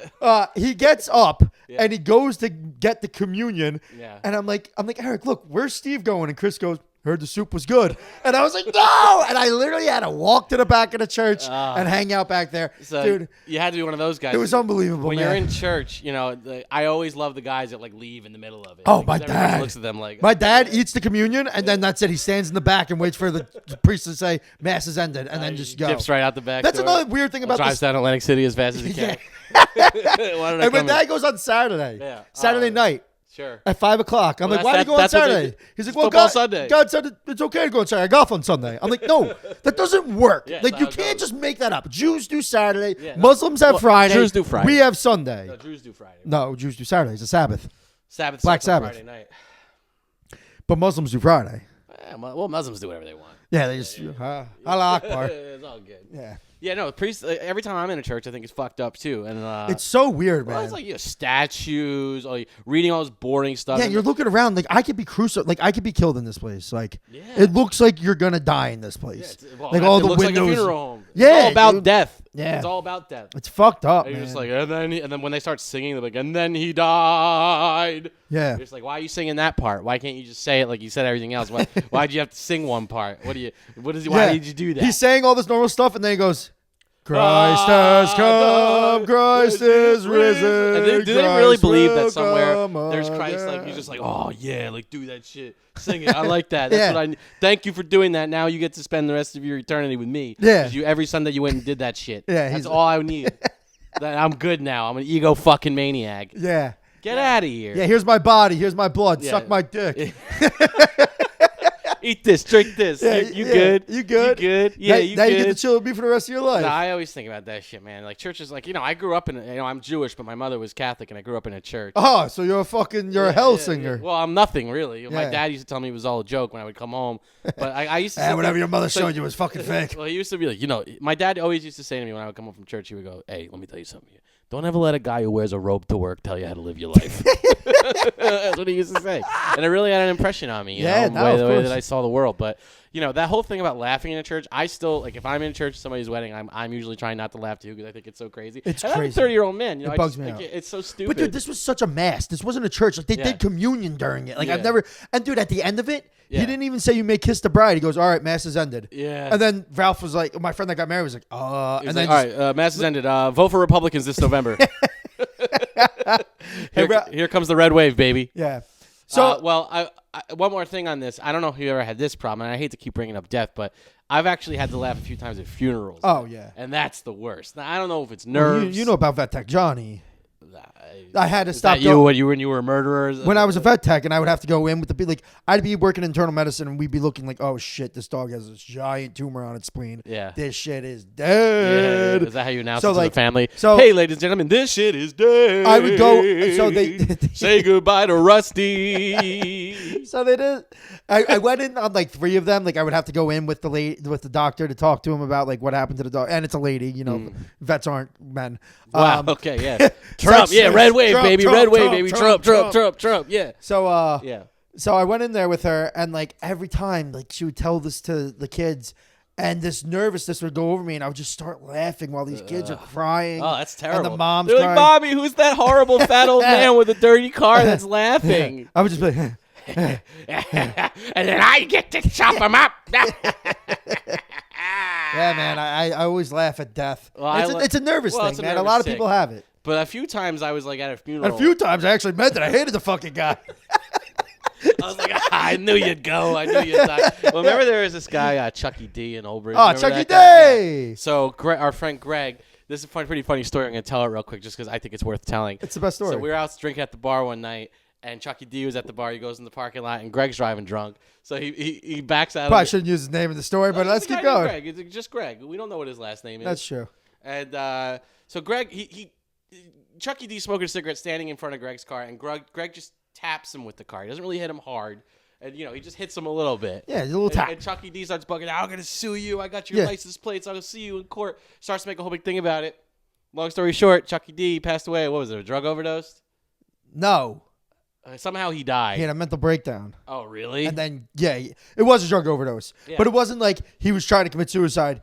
He gets up and he goes to get the communion. Yeah. And I'm like, Eric, look, where's Steve going? And Chris goes, "Heard the soup was good." And I was like, "No!" And I literally had to walk to the back of the church and hang out back there. So Dude, you had to be one of those guys. it was unbelievable, When man. you're in church, I always love the guys that like leave in the middle of it. Oh, Like, my 'cause everybody dad. looks at them like My dad eats the communion, and then that's it. He stands in the back and waits for the priest to say, "Mass is ended," and then just go. dips right out the back. That's door. another weird thing about Drives this. down Atlantic City as fast as he Yeah. can. Why did I And come my in? dad goes on Saturday. Yeah. Saturday night. Sure. At 5 o'clock. I'm Well, like, "Why do you go on that's what they Saturday?" do. He's like, It's "Well, football God, Sunday." God said it's okay to go on Saturday. I golf on Sunday." I'm like, "No, that doesn't work. Yeah, like, it's you how it can't goes. just make that up. Jews do Saturday. Yeah. Muslims have Well, Friday. Jews do Friday. We have Sunday. No, Jews do Friday. No, Jews do Saturday. It's a Sabbath. Sabbath. Black starts on Sabbath. Friday night. But Muslims do Friday. Yeah, well, Muslims do whatever they want. Yeah, they just, Allah Akbar. It's all good. Yeah. Yeah, no, priests. Every time I'm in a church, I think it's fucked up too. And It's so weird, well, man. it's like statues, reading all this boring stuff. Yeah, and you're looking around like I could be crucified, like I could be killed in this place. Like Yeah. it looks like you're gonna die in this place. Like all it the looks windows. like a funeral home. Yeah, it's all about dude. death. Yeah. It's all about death. It's fucked up, And man. you're just like, and then when they start singing, they're like, and then he died. yeah. You're just like, why are you singing that part? Why can't you just say it like you said everything else? Why'd you have to sing one part? Why Yeah. did you do that? He's saying all this normal stuff, and then he goes, "Christ has come, Christ is risen." And do they really Christ believe will that somewhere come there's Christ? Like again. you're just like, oh yeah, like do that shit, sing it. I like that. That's Yeah. what I. Thank you for doing that. Now you get to spend the rest of your eternity with me. Yeah. 'Cause every Sunday you went and did that shit. Yeah, That's he's- all I need. I'm good now. I'm an ego fucking maniac. Yeah. Get out of here. Yeah, here's my body, here's my blood, Yeah. suck my dick. Eat this, drink this. Yeah, you yeah. good? You good? You good? Yeah, now, you now good? you get to chill with me for the rest of your life. No, I always think about that shit, man. Like churches, like I grew up in. I'm Jewish, but my mother was Catholic, and I grew up in a church. Oh, so you're a hell singer. Well, I'm nothing really. My Yeah. dad used to tell me it was all a joke when I would come home, but I used to. And sit whatever there- your mother so- showed you was fucking fake. Well, he used to be like, my dad always used to say to me when I would come home from church, he would go, "Hey, let me tell you something. Don't ever let a guy who wears a robe to work tell you how to live your life." That's what he used to say, and it really had an impression on me. Yeah, the no, way, of the way course. that I saw the world. But that whole thing about laughing in a church, I still like if I'm in a church, somebody's wedding, I'm usually trying not to laugh too because I think it's so crazy. It's and I'm a crazy. 30-year-old man. It bugs me out. It's so stupid. But dude, this was such a mass. This wasn't a church. Like they Yeah. did communion during it. Like I've Yeah. never. And dude, at the end of it, Yeah. he didn't even say you may kiss the bride. He goes, "All right, mass is ended." Yeah. And then Ralph was like, my friend that got married was like, He was and then like, all right, mass is ended. Vote for Republicans this November. Here comes the red wave, baby. yeah. So well, I one more thing on this. I don't know if you ever had this problem, and I hate to keep bringing up death, but I've actually had to laugh a few times at funerals. Oh, yeah. and that's the worst. Now, I don't know if it's you, nerves. you know about vet tech Johnny. I had to Is stop that you when you were murderers? when I was a vet tech, and I would have to go in with the like I'd be working internal medicine, and we'd be looking like, "Oh shit, this dog has this giant tumor on its spleen. Yeah. This shit is Yeah, dead." Is that how you announce So, it to like- the family? so- hey, ladies and gentlemen, this shit is dead. I would go. So they say goodbye to Rusty. So they did. I went in on like 3 of them. Like I would have to go in with the doctor to talk to him about like what happened to the dog, and it's a lady. Vets aren't men. Wow. Okay. Yeah. Trump. Yeah. Red wave, Trump, baby. Trump, red wave, Trump, baby. Trump, Trump. Trump. Trump. Trump. Yeah. So Yeah. So I went in there with her, and like every time, like she would tell this to the kids, and this nervousness would go over me, and I would just start laughing while these kids are crying. Oh, that's terrible. And the mom's They're crying. like, Mommy, who's that horrible fat old man with a dirty car that's laughing? I would just be like, And then I get to chop him up. yeah, man, I always laugh at death. Well, It's a nervous well, thing, it's a man. A nervous lot of tick. people have it. But a few times I was like at a funeral. And a few times I actually meant that I hated the fucking guy. I was like, I knew you'd go. I knew you'd die. Well, remember there was this guy, Chucky D in Old Bridge. Oh, Remember Chucky that guy? D! Yeah. So our friend Greg, this is a pretty funny story. I'm going to tell it real quick just because I think it's worth telling. It's the best story. So we were out drinking at the bar one night, and Chucky D was at the bar. He goes in the parking lot, and Greg's driving drunk. So he backs out Probably of it. shouldn't use his name in the story, but let's It's a keep guy named going. Greg. It's just Greg. We don't know what his last name is. That's true. And so Greg, Chucky D smoking a cigarette standing in front of Greg's car, and Greg just taps him with the car. He doesn't really hit him hard. And, he just hits him a little bit. Yeah, a little tap. And Chucky D starts bugging out. I'm going to sue you. I got your Yeah. license plates. I'm going to sue you in court. Starts to make a whole big thing about it. Long story short, Chucky D passed away. What was it, a drug overdose? No. Somehow he died. He had a mental breakdown. Oh, really? And then, yeah, it was a drug overdose. Yeah. But it wasn't like he was trying to commit suicide.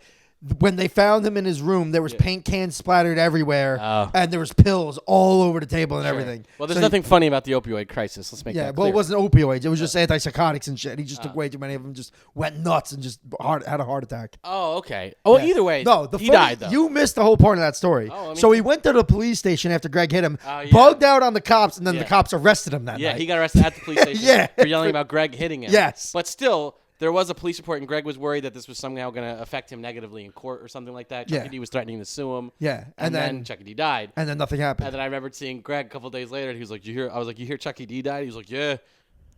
When they found him in his room, there was paint cans splattered everywhere, Oh. and there was pills all over the table and Sure. everything. Well, there's So nothing funny about the opioid crisis. Let's make Yeah, that well, clear. it wasn't opioids. It was just antipsychotics and shit. He just took way too many of them, just went nuts and just had a heart attack. Oh, okay. Oh, Yeah. either way, No, he died, though. You missed the whole point of that story. Oh, I mean- So he went to the police station after Greg hit him, Oh, yeah. bugged out on the cops, and then Yeah. the cops arrested him that Yeah, night. he got arrested at the police station Yeah. for yelling about Greg hitting him. Yes. But still, there was a police report, and Greg was worried that this was somehow going to affect him negatively in court or something like that. Chucky Yeah. D was threatening to sue him. Yeah, And, and then, then Chucky D died. and then nothing happened. And then I remember seeing Greg a couple days later, and he was like, I was like, you hear Chucky D died? He was like, yeah.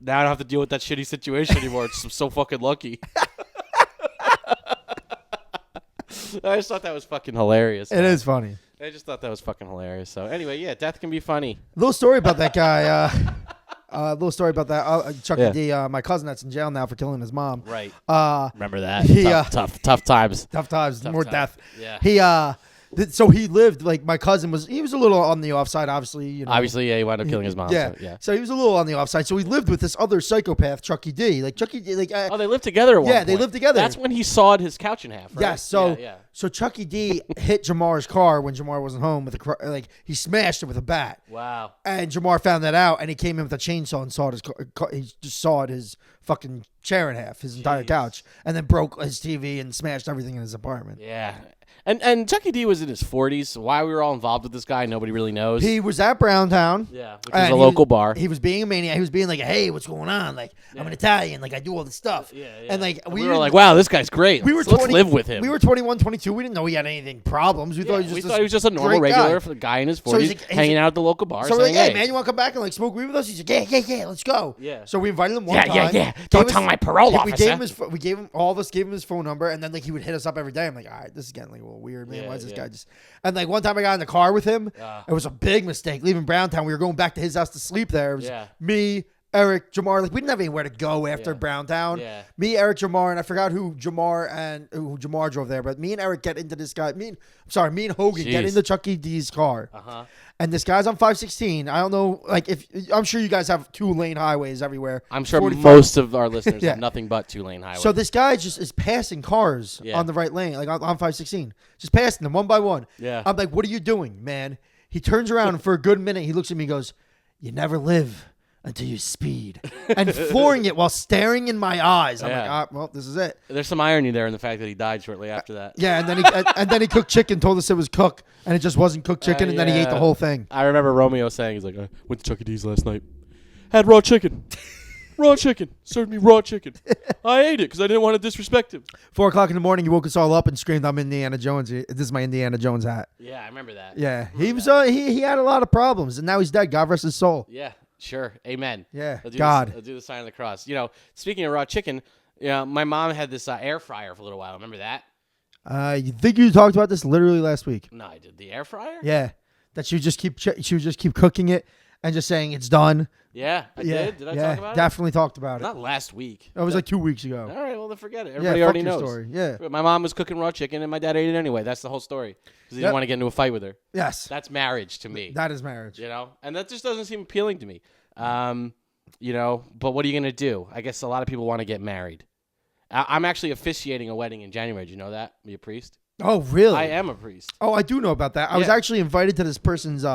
Now I don't have to deal with that shitty situation anymore. I'm so fucking lucky. I just thought that was fucking hilarious. It is funny. I just thought that was fucking hilarious. So anyway, yeah, death can be funny. Little story about that guy. Little story about that. Chucky Yeah. D, my cousin that's in jail now for killing his mom. Right. Uh, Remember that? He, tough times. tough times, more times. death. Yeah. So he lived like my cousin was. He was a little on the offside, obviously. Obviously, yeah, he wound up killing his mom. Yeah. So, yeah. So he was a little on the offside. So he lived with this other psychopath, Chucky D. Like Chucky D. Like Oh, they lived together. At one Yeah, they point. lived together. That's when he sawed his couch in half. Right? yes. So yeah. so Chucky D hit Jamar's car when Jamar wasn't home with he smashed it with a bat. Wow. And Jamar found that out, and he came in with a chainsaw and sawed his. He just sawed his fucking chair in half, his entire couch, and then broke his TV and smashed everything in his apartment. Yeah. And Chucky D was in his 40s. So why we were all involved with this guy, nobody really knows. He was at Browntown. Yeah, which is and a he local was- bar. He was being a maniac. He was being like, "Hey, what's going on? Like, I'm an Italian. Like, I do all this stuff." Yeah. And like, we were like, wow, this guy's great. we were let's 20 live with him. We were 21, 22. We didn't know he had anything problems. We Yeah, thought he was just just a normal, great guy. regular guy in his 40s, So he's hanging out at the local bar. So we're saying, like, "Hey, man, you want to come back and like smoke weed with us?" He's like, "Yeah, let's go." Yeah. So we invited him one Yeah, time. yeah, yeah. Gave Don't us- tell my parole we officer. gave him his. We gave him all of us. Gave him his phone number, and then like he would hit us up every day. I'm like, all right, this is getting like a little weird, man. Yeah, Why is this yeah. guy just? And like one time I got in the car with him. It was a big mistake leaving Browntown. We were going back to his house to sleep there. It was Yeah. me, Eric, Jamar. Like we didn't have anywhere to go after Yeah. Browntown. Yeah. Me, Eric, Jamar, and I forgot who Jamar drove there. But me and Eric get into this guy. Me and Hogan get Jeez. into Chucky D's car. Uh-huh. And this guy's on 516. I don't know, like if I'm sure you guys have 2-lane highways everywhere. I'm sure 45. most of our listeners Yeah. have nothing but 2-lane highway. So this guy just is passing cars Yeah. on the right lane, like on 516, just passing them one by one. Yeah. I'm like, what are you doing, man? He turns around and for a good minute, he looks at me and goes, "You never live until you speed," and flooring it while staring in my eyes. I'm Yeah. like, well, this is it. There's some irony there in the fact that he died shortly after that. Yeah, and then he and then he cooked chicken, told us it was cooked, and it just wasn't cooked chicken, and then he ate the yeah. whole thing. I remember Romeo saying, he's like, I went to Chuck E. D's last night. Had raw chicken. Raw chicken. Served me raw chicken. I ate it because I didn't want to disrespect him. 4:00 in the morning, he woke us all up and screamed, "I'm Indiana Jones. This is my Indiana Jones hat." Yeah, I remember that. Yeah, he was. He had a lot of problems, and now he's dead. God rest his soul. Yeah, sure. Amen. Yeah, I'll do God. I'll do the sign of the cross. You know, speaking of raw chicken, my mom had this air fryer for a little while. Remember that? You think you talked about this literally last week? No, I did. The air fryer? Yeah, that she would just keep cooking it and just saying it's done. Yeah, I Yeah, did. Did I yeah, talk about definitely talked about it? it. Not last week. That was like 2 weeks ago. All right, well, then forget it. Yeah, Everybody fuck already your knows. story. Yeah. My mom was cooking raw chicken, and my dad ate it anyway. That's the whole story. Because he Yep. didn't want to get into a fight with her. Yes, That's marriage to me. that is marriage. You know? And that just doesn't seem appealing to me. You know, but what are you gonna do? I guess a lot of people want to get married. I'm actually officiating a wedding in January. Do you know that? Be a priest. Oh, really? I am a priest. Oh, I do know about that. I was Yeah. actually invited to this person's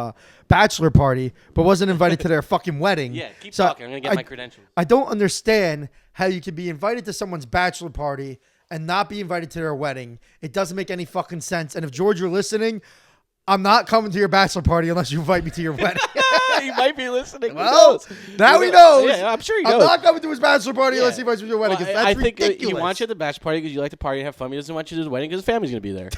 bachelor party, but wasn't invited to their fucking wedding. Yeah, keep So talking. I'm gonna get my credentials. I don't understand how you can be invited to someone's bachelor party and not be invited to their wedding. It doesn't make any fucking sense. And if George, you're listening, I'm not coming to your bachelor party unless you invite me to your wedding. He might be listening. Who Well, knows? now he knows. Yeah, I'm sure he I'm knows. not coming to his bachelor party Yeah. unless he invites me to your wedding. 'Cause Well, that's I think ridiculous. he wants you at the bachelor party because you like to party and have fun. He doesn't want you to his wedding because his family's going to be there.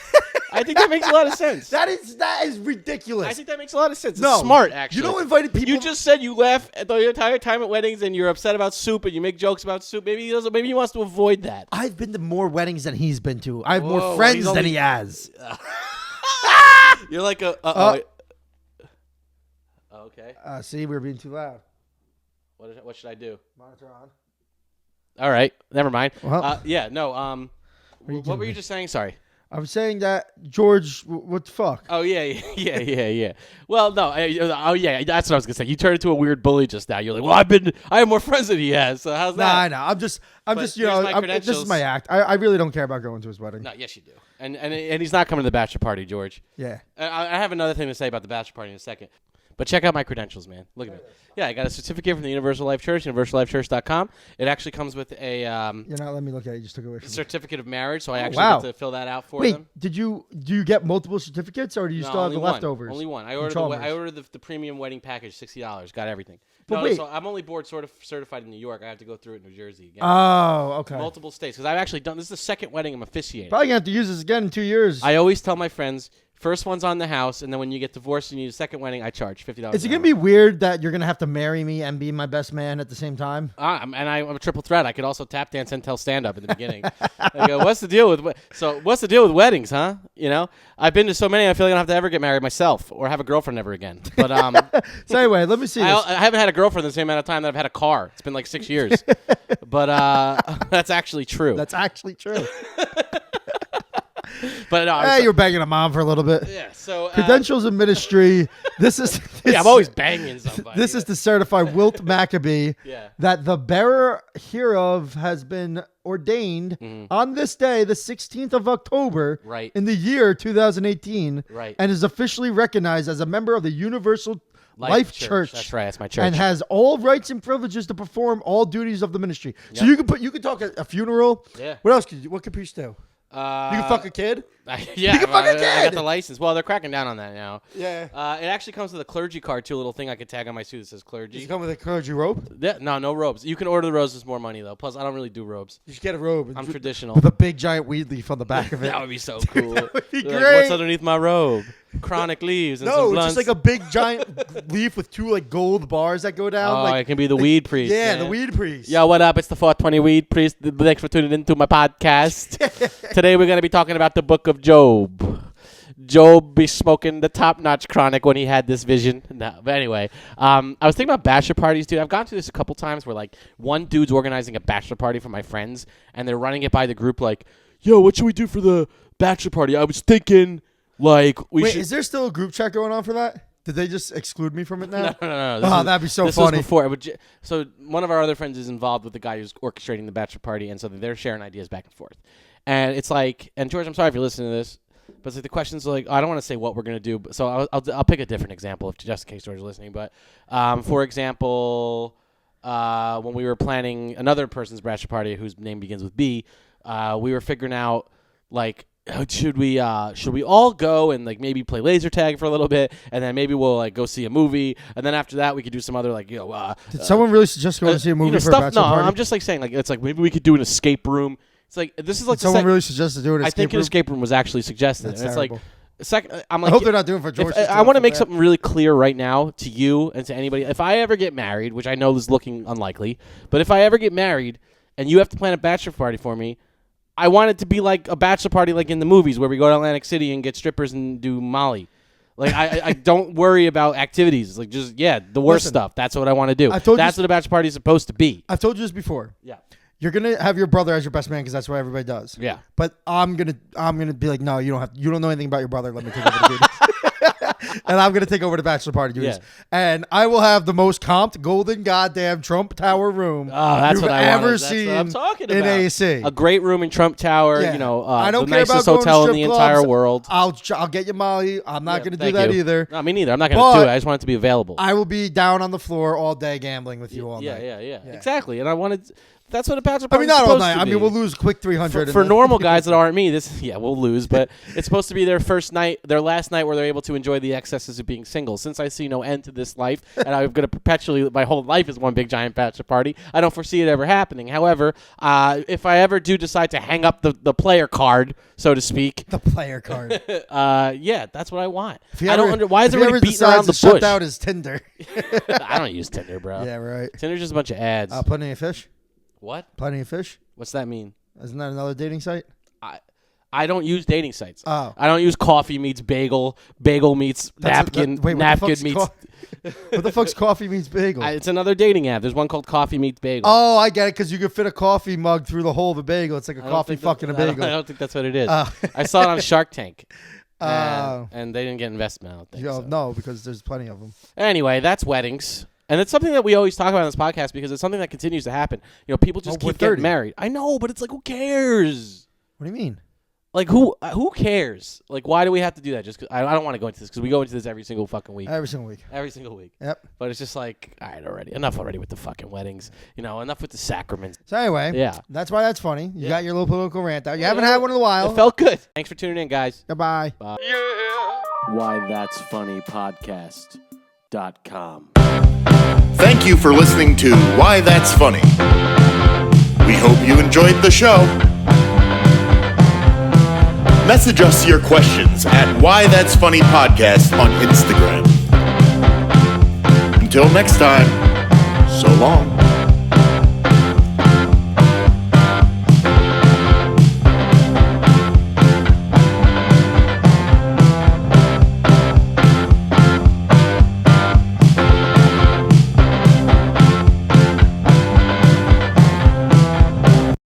I think that makes a lot of sense. That is ridiculous. I think that makes a lot of sense. No, It's smart, actually. You don't invite people. You just said you laugh at the entire time at weddings and you're upset about soup and you make jokes about soup. Maybe he doesn't. Maybe he wants to avoid that. I've been to more weddings than he's been to. I have Whoa, more friends he's than only- he has. You're like a. Okay. See, we're being too loud. What should I do? Monitor on. All right. Never mind. Well- Yeah. No. you What were you doing? just saying? Sorry. I'm saying that George, what the fuck? Oh yeah. Well, no. Oh yeah. That's what I was gonna say. You turned into a weird bully just now. You're like, well, I have more friends than he has. So how's Nah, that? I know. I'm just, you here's know, my this is credentials. my act. I really don't care about going to his wedding. No. Yes, you do. And he's not coming to the bachelor party, George. Yeah. I have another thing to say about the bachelor party in a second. But check out my credentials, man. Look at me. Yeah, I got a certificate from the Universal Life Church, universallifechurch.com. It actually comes with a You're not letting me look at it. You just took it away from me. certificate of marriage, so I actually wow. get to fill that out for Wait, them. do you get multiple certificates or do you No, still have the only one. leftovers? Only one. I from ordered Chalmers? the premium wedding package, $60. Got everything. But no, wait. so I'm only board certified in New York. I have to go through it in New Jersey again. Oh, okay. Multiple states because I've actually done. This is the second wedding I'm officiating. Probably gonna have to use this again in 2 years. I always tell my friends, first one's on the house, and then when you get divorced and you need a second wedding, I charge $50. Is it gonna be weird that you're gonna have to marry me and be my best man at the same time? I'm a triple threat. I could also tap dance and tell stand up in the beginning. I go, what's the deal with weddings, huh? You know, I've been to so many. I feel like I don't have to ever get married myself or have a girlfriend ever again. But So anyway, let me see this. I haven't had a girlfriend the same amount of time that I've had a car. It's been like 6 years. But that's actually true. That's actually true. But no, Hey, you're banging a mom for a little bit. yeah. So Credentials in ministry. This is yeah, I'm always banging somebody. This is to certify Wilt Maccabee Yeah. that the bearer hereof has been ordained on this day, the 16th of October, Right. in the year 2018, Right. and is officially recognized as a member of the Universal Life Church. That's right. That's my church. And has all rights and privileges to perform all duties of the ministry. So you can talk at a funeral. Yeah. What else could you? What could priests do? You can fuck a kid. Yeah, can fuck a I got kid! the license. Well, they're cracking down on that now. Yeah. It actually comes with a clergy card too. A little thing I could tag on my suit that says Does clergy. it come with a clergy robe? Yeah, no robes. You can order the robes. It's more money though. Plus, I don't really do robes. You should get a robe. I'm traditional. With a big giant weed leaf on the back of it. That would be so cool. That would be Like, great. what's underneath my robe? Chronic leaves and some No, it's blunts. just like a big giant leaf with two like gold bars that go down. Oh, like it can be the weed priest. yeah, man. the weed priest. Yo, what up? It's the 420 Weed Priest. Thanks for tuning into my podcast. Today we're going to be talking about the book of Job. Job be smoking the top-notch chronic when he had this vision. No, but anyway, I was thinking about bachelor parties, dude. I've gone through this a couple times where, like, one dude's organizing a bachelor party for my friends, and they're running it by the group like, yo, what should we do for the bachelor party? I was thinking, like, we Wait, should... is there still a group chat going on for that? Did they just exclude me from it now? No. Oh, that'd be so this funny. was before. So one of our other friends is involved with the guy who's orchestrating the bachelor party, and so they're sharing ideas back and forth. And it's like, and George, I'm sorry if you're listening to this, but it's like the questions are like, I don't want to say what we're gonna do, but so I'll pick a different example just in case George is listening. But for example, when we were planning another person's bachelor party whose name begins with B, we were figuring out like, should we all go and like maybe play laser tag for a little bit, and then maybe we'll like go see a movie, and then after that we could do some other like Did someone really suggest going to see a movie for a stuff. bachelor No, party? I'm just like saying like it's like maybe we could do an escape room. It's like this is like Did someone really suggested doing an I escape think an room? escape room was actually suggested. That's and it's terrible. like I'm I like hope they're not doing it for George. I want to make something really clear right now to you and to anybody. If I ever get married, which I know is looking unlikely, but if I ever get married and you have to plan a bachelor party for me, I want it to be like a bachelor party like in the movies where we go to Atlantic City and get strippers and do Molly. Like I don't worry about activities. It's like just the worst Listen, stuff. That's what I want to do. I've told you That's what a bachelor party is supposed to be. I've told you this before. Yeah. You're gonna have your brother as your best man because that's what everybody does. Yeah. But I'm gonna be like, no, you don't know anything about your brother. Let me take over the duties. and I'm gonna take over the bachelor party duties. Yeah. And I will have the most comped golden goddamn Trump Tower room that's you've what I ever wanted. That's seen what I'm talking in about. AC. A great room in Trump Tower. Yeah. You know, I don't the care nicest about going to hotel in strip the entire clubs. world. I'll get you Molly. I'm not gonna do Thank that you. either. No, me neither. I'm not gonna But do it. I just want it to be available. I will be down on the floor all day gambling with you all night. Yeah. Exactly. And I wanted. That's what a bachelor I party. mean, not all supposed night. to I mean, be. we'll lose a quick 300. For normal guys that aren't me, we'll lose, but it's supposed to be their first night, their last night where they're able to enjoy the excesses of being single. Since I see no end to this life, and I'm going to perpetually, my whole life is one big giant bachelor party, I don't foresee it ever happening. However, if I ever do decide to hang up the player card, so to speak, the player card. that's what I want. If he I don't ever- why is if he everybody ever beating decides around the to shut bush? down his Tinder. I don't use Tinder, bro. Yeah, right. Tinder's just a bunch of ads. Plenty of fish. What? Plenty of fish. What's that mean? Isn't that another dating site? I don't use dating sites. Oh. I don't use coffee meets bagel, bagel meets napkin, wait, napkin meets. What the fuck's coffee means bagel? It's another dating app. There's one called Coffee Meets Bagel. Oh, I get it, because you can fit a coffee mug through the hole of a bagel. It's like a I don't coffee think fucking a I bagel. don't think that's what it is. Oh. I saw it on Shark Tank. Oh. And they didn't get investment, I don't think. So. No, because there's plenty of them. Anyway, that's weddings. And it's something that we always talk about on this podcast because it's something that continues to happen. You know, people just we're keep getting 30. married. I know, but it's like, who cares? What do you mean? Like, who cares? Like, why do we have to do that? Just 'cause I don't want to go into this because we go into this every single fucking week. Every single week. Every single week. Yep. But it's just like, all right, already. Enough already with the fucking weddings. You know, enough with the sacraments. So anyway, Yeah. that's why that's funny. You Yeah. got your little political rant out. You haven't had one in a while. It felt good. Thanks for tuning in, guys. Goodbye. Yeah. Why That's Funny Podcast.com. Thank you for listening to Why That's Funny. We hope you enjoyed the show. Message us your questions at Why That's Funny Podcast on Instagram. Until next time, so long.